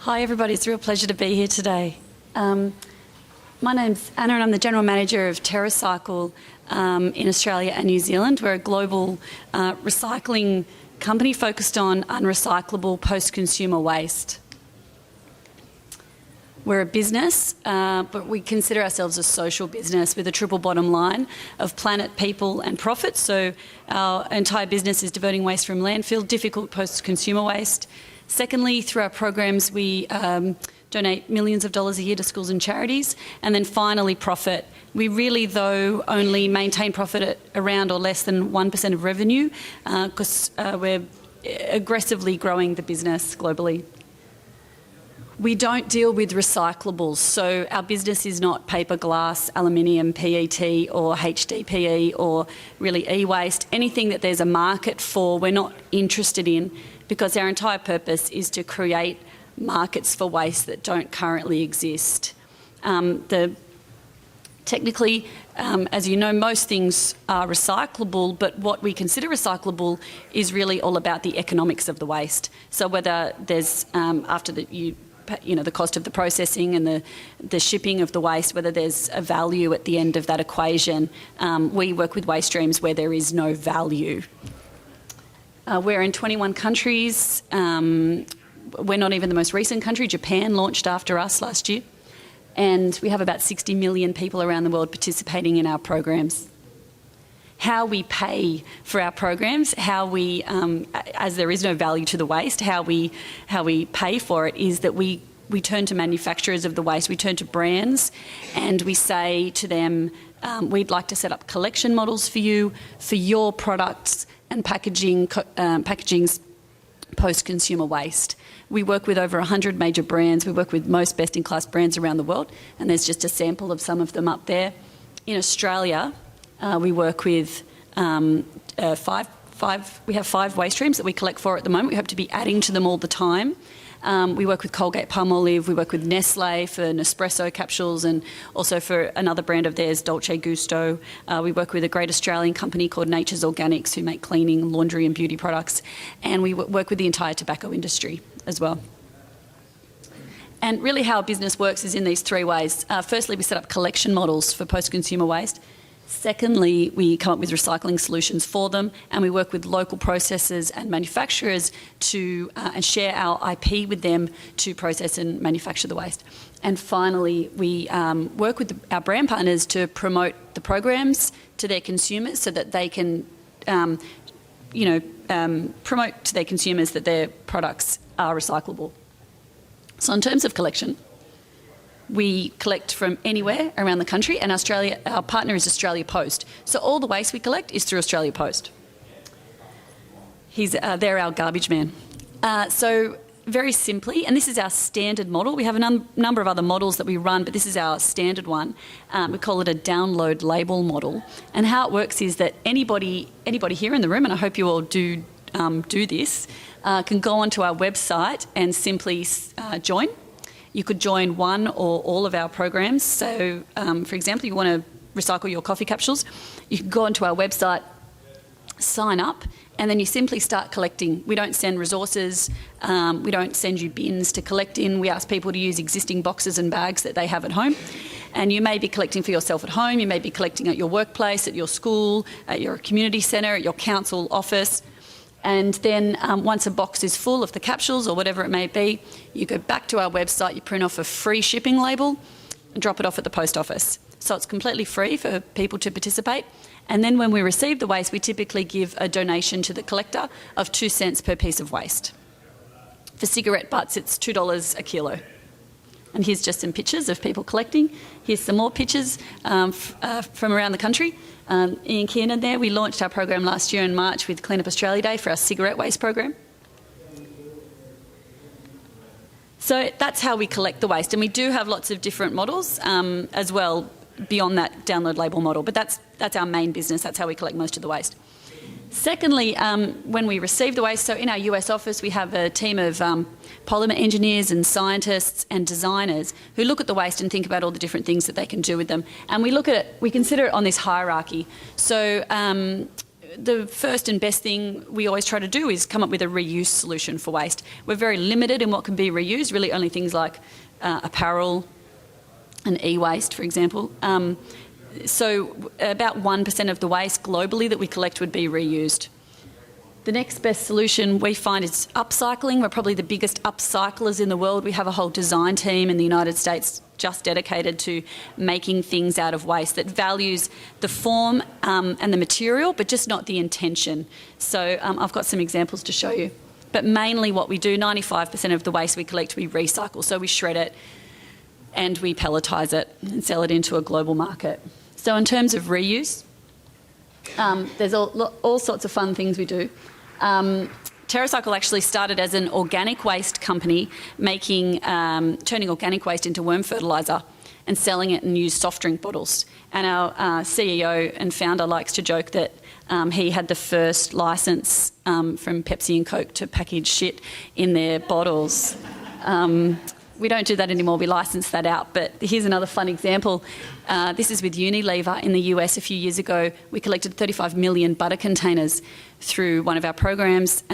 Hi everybody, it's a real pleasure to be here today. My name's Anna and I'm the General Manager of TerraCycle in Australia and New Zealand. We're a global recycling company focused on unrecyclable post-consumer waste. We're a business, but we consider ourselves a social business with a triple bottom line of planet, people and profit. So our entire business is diverting waste from landfill, difficult post-consumer waste. Secondly, through our programs, we donate millions of dollars a year to schools and charities. And then finally, profit. We really, though, only maintain profit at around or less than 1% of revenue because we're aggressively growing the business globally. We don't deal with recyclables, so our business is not paper, glass, aluminium, PET or HDPE or really e-waste. Anything that there's a market for, we're not interested in because our entire purpose is to create markets for waste that don't currently exist. Technically, as you know, most things are recyclable, but what we consider recyclable is really all about the economics of the waste. So whether there's, the cost of the processing and the shipping of the waste, whether there's a value at the end of that equation. We work with waste streams where there is no value. We're in 21 countries. We're not even the most recent country. Japan launched after us last year. And we have about 60 million people around the world participating in our programs. How we pay for our programs, how we, as there is no value to the waste, how we pay for it is that we turn to manufacturers of the waste, we turn to brands and we say to them, we'd like to set up collection models for you, for your products and packaging's post-consumer waste. We work with over 100 major brands, we work with most best-in-class brands around the world and there's just a sample of some of them up there. In Australia, we work with we have 5 waste streams that we collect for at the moment. We hope to be adding to them all the time. We work with Colgate-Palmolive, we work with Nestle for Nespresso capsules and also for another brand of theirs, Dolce Gusto. We work with a great Australian company called Nature's Organics who make cleaning, laundry and beauty products. And we work with the entire tobacco industry as well. And really how our business works is in these 3 ways. Firstly, we set up collection models for post-consumer waste. Secondly, we come up with recycling solutions for them and we work with local processors and manufacturers to and share our IP with them to process and manufacture the waste. And finally, we work with our brand partners to promote the programs to their consumers so that they can promote to their consumers that their products are recyclable. So in terms of collection, we collect from anywhere around the country and our partner is Australia Post. So all the waste we collect is through Australia Post. They're our garbage man. So very simply, and this is our standard model. We have a number of other models that we run, but this is our standard one. We call it a download label model. And how it works is that anybody here in the room, and I hope you all do this, can go onto our website and simply join. You could join one or all of our programs. So, for example, you want to recycle your coffee capsules, you can go onto our website, sign up, and then you simply start collecting. We don't send resources, we don't send you bins to collect in. We ask people to use existing boxes and bags that they have at home. And you may be collecting for yourself at home, you may be collecting at your workplace, at your school, at your community centre, at your council office. And then once a box is full of the capsules or whatever it may be, you go back to our website, you print off a free shipping label and drop it off at the post office. So it's completely free for people to participate. And then when we receive the waste, we typically give a donation to the collector of 2 cents per piece of waste. For cigarette butts, it's $2 a kilo. And here's just some pictures of people collecting. Here's some more pictures from around the country. Ian Kiernan there, we launched our program last year in March with Clean Up Australia Day for our cigarette waste program. So that's how we collect the waste, and we do have lots of different models as well beyond that download label model, but that's our main business, that's how we collect most of the waste. Secondly, when we receive the waste, so in our US office we have a team of polymer engineers and scientists and designers who look at the waste and think about all the different things that they can do with them. And we consider it on this hierarchy. So the first and best thing we always try to do is come up with a reuse solution for waste. We're very limited in what can be reused, really only things like apparel and e-waste, for example. So about 1% of the waste globally that we collect would be reused. The next best solution we find is upcycling. We're probably the biggest upcyclers in the world. We have a whole design team in the United States just dedicated to making things out of waste that values the form and the material, but just not the intention. So I've got some examples to show you. But mainly what we do, 95% of the waste we collect, we recycle. So we shred it and we pelletise it and sell it into a global market. So in terms of reuse, there's all sorts of fun things we do. TerraCycle actually started as an organic waste company, turning organic waste into worm fertiliser and selling it in used soft drink bottles. And our CEO and founder likes to joke that he had the first licence from Pepsi and Coke to package shit in their bottles. We don't do that anymore, we license that out. But here's another fun example. This is with Unilever in the US a few years ago. We collected 35 million butter containers through one of our programs.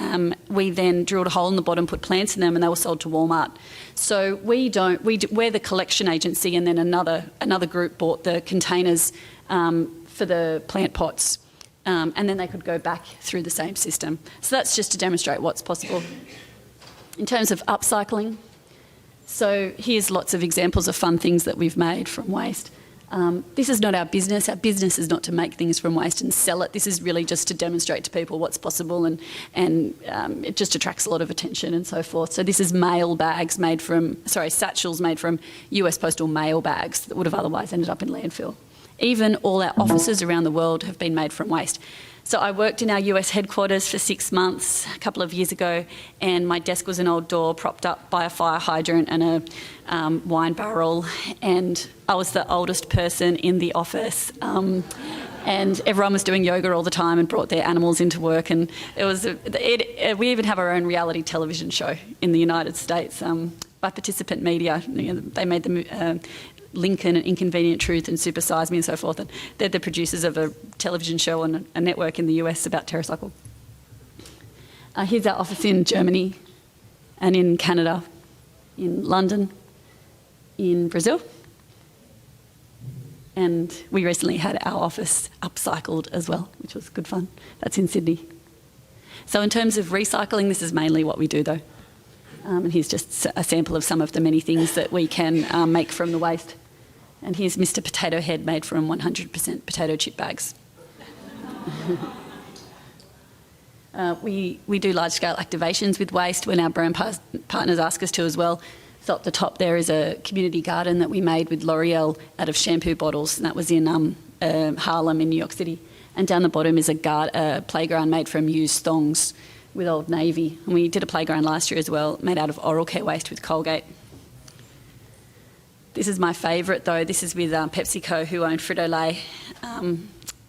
We then drilled a hole in the bottom, put plants in them, and they were sold to Walmart. So we're the collection agency, and then another group bought the containers for the plant pots. And then they could go back through the same system. So that's just to demonstrate what's possible. In terms of upcycling, so here's lots of examples of fun things that we've made from waste. This is not our business. Our business is not to make things from waste and sell it. This is really just to demonstrate to people what's possible, and it just attracts a lot of attention and so forth. So this is satchels made from US postal mail bags that would have otherwise ended up in landfill. Even all our offices around the world have been made from waste. So I worked in our US headquarters for 6 months a couple of years ago, and my desk was an old door propped up by a fire hydrant and a wine barrel, and I was the oldest person in the office, and everyone was doing yoga all the time and brought their animals into work, and we even have our own reality television show in the United States by Participant Media. They made the Lincoln and Inconvenient Truth and Super Size Me and so forth, and they're the producers of a television show on a network in the US about TerraCycle. Here's our office in Germany and in Canada, in London, in Brazil, and we recently had our office upcycled as well, which was good fun. That's in Sydney. So in terms of recycling, this is mainly what we do though. And here's just a sample of some of the many things that we can make from the waste. And here's Mr. Potato Head made from 100% potato chip bags. We do large-scale activations with waste when our brand partners ask us to as well. So up the top there is a community garden that we made with L'Oreal out of shampoo bottles, and that was in Harlem in New York City. And down the bottom is a playground made from used thongs with Old Navy. And we did a playground last year as well, made out of oral care waste with Colgate. This is my favourite though. This is with PepsiCo, who own Frito-Lay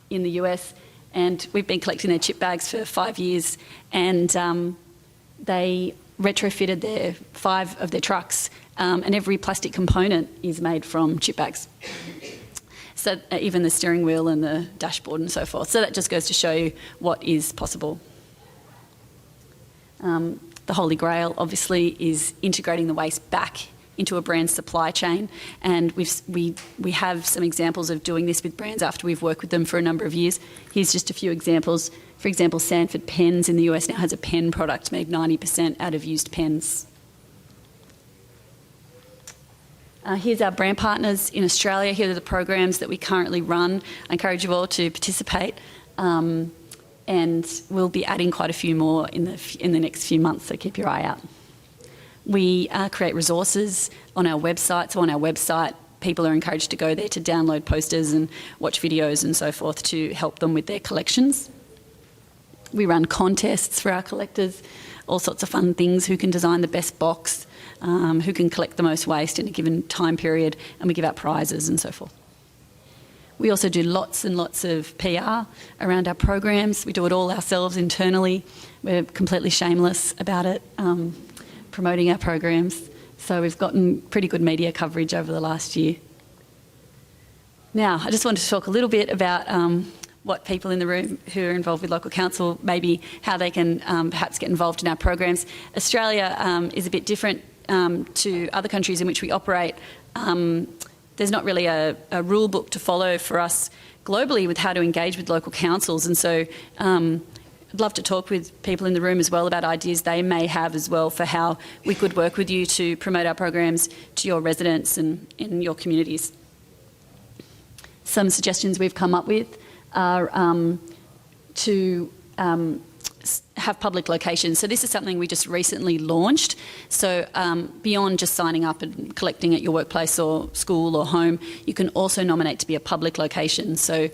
in the US. And we've been collecting their chip bags for 5 years, and they retrofitted 5 of their trucks, and every plastic component is made from chip bags. So even the steering wheel and the dashboard and so forth. So that just goes to show you what is possible. The Holy Grail, obviously, is integrating the waste back into a brand's supply chain, and we have some examples of doing this with brands after we've worked with them for a number of years. Here's just a few examples. For example, Sanford Pens in the US now has a pen product made 90% out of used pens. Here's our brand partners in Australia. Here are the programs that we currently run. I encourage you all to participate. And we'll be adding quite a few more in the next few months, so keep your eye out. We create resources on our website. So on our website, people are encouraged to go there to download posters and watch videos and so forth to help them with their collections. We run contests for our collectors, all sorts of fun things: who can design the best box, who can collect the most waste in a given time period, and we give out prizes and so forth. We also do lots and lots of PR around our programs. We do it all ourselves internally. We're completely shameless about it, promoting our programs. So we've gotten pretty good media coverage over the last year. Now, I just wanted to talk a little bit about what people in the room who are involved with local council, maybe how they can perhaps get involved in our programs. Australia is a bit different to other countries in which we operate. There's not really a rule book to follow for us globally with how to engage with local councils, and so I'd love to talk with people in the room as well about ideas they may have as well for how we could work with you to promote our programs to your residents and in your communities. Some suggestions we've come up with are to have public locations. So this is something we just recently launched. So beyond just signing up and collecting at your workplace or school or home, you can also nominate to be a public location. So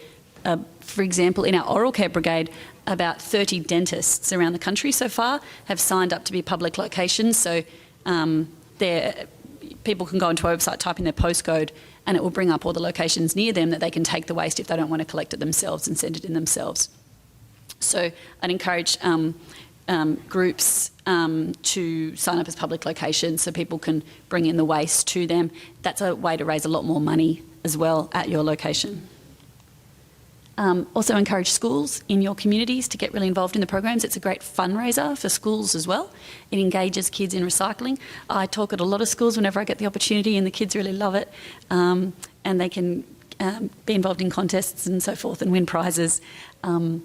for example, in our oral care brigade, about 30 dentists around the country so far have signed up to be public locations. So people can go onto our website, type in their postcode, and it will bring up all the locations near them that they can take the waste if they don't want to collect it themselves and send it in themselves. So I'd encourage groups to sign up as public locations so people can bring in the waste to them. That's a way to raise a lot more money as well at your location. Also encourage schools in your communities to get really involved in the programs. It's a great fundraiser for schools as well. It engages kids in recycling. I talk at a lot of schools whenever I get the opportunity, and the kids really love it. And they can be involved in contests and so forth and win prizes. And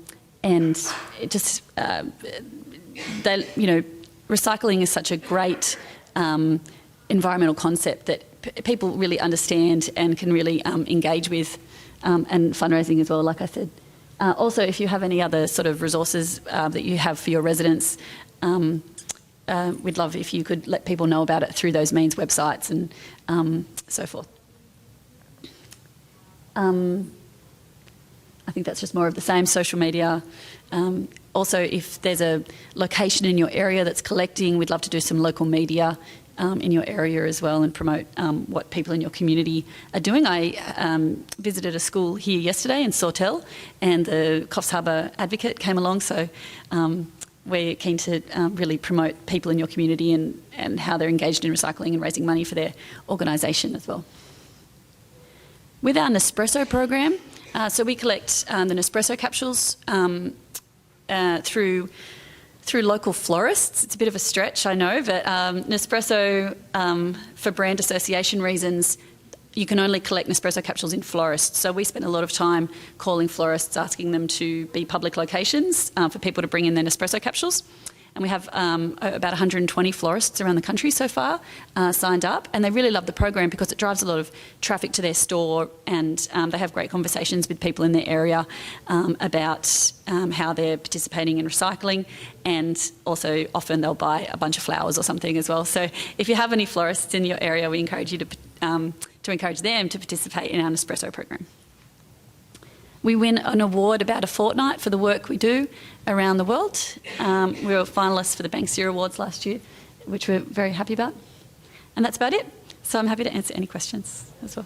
it just, recycling is such a great environmental concept that people really understand and can really engage with. And fundraising as well, like I said. Also, if you have any other sort of resources that you have for your residents, we'd love if you could let people know about it through those means, websites and so forth. I think that's just more of the same, social media. Also, if there's a location in your area that's collecting, we'd love to do some local media in your area as well and promote what people in your community are doing. I visited a school here yesterday in Sawtell, and the Coffs Harbour Advocate came along, so we're keen to really promote people in your community and how they're engaged in recycling and raising money for their organisation as well. With our Nespresso program, so we collect the Nespresso capsules through local florists. It's a bit of a stretch, I know, but Nespresso, for brand association reasons, you can only collect Nespresso capsules in florists. So we spend a lot of time calling florists, asking them to be public locations for people to bring in their Nespresso capsules. And we have about 120 florists around the country so far signed up, and they really love the program because it drives a lot of traffic to their store, and they have great conversations with people in their area about how they're participating in recycling, and also often they'll buy a bunch of flowers or something as well. So if you have any florists in your area, we encourage you to encourage them to participate in our Nespresso program. We win an award about a fortnight for the work we do around the world. We were finalists for the Banksy Awards last year, which we're very happy about. And that's about it. So I'm happy to answer any questions as well.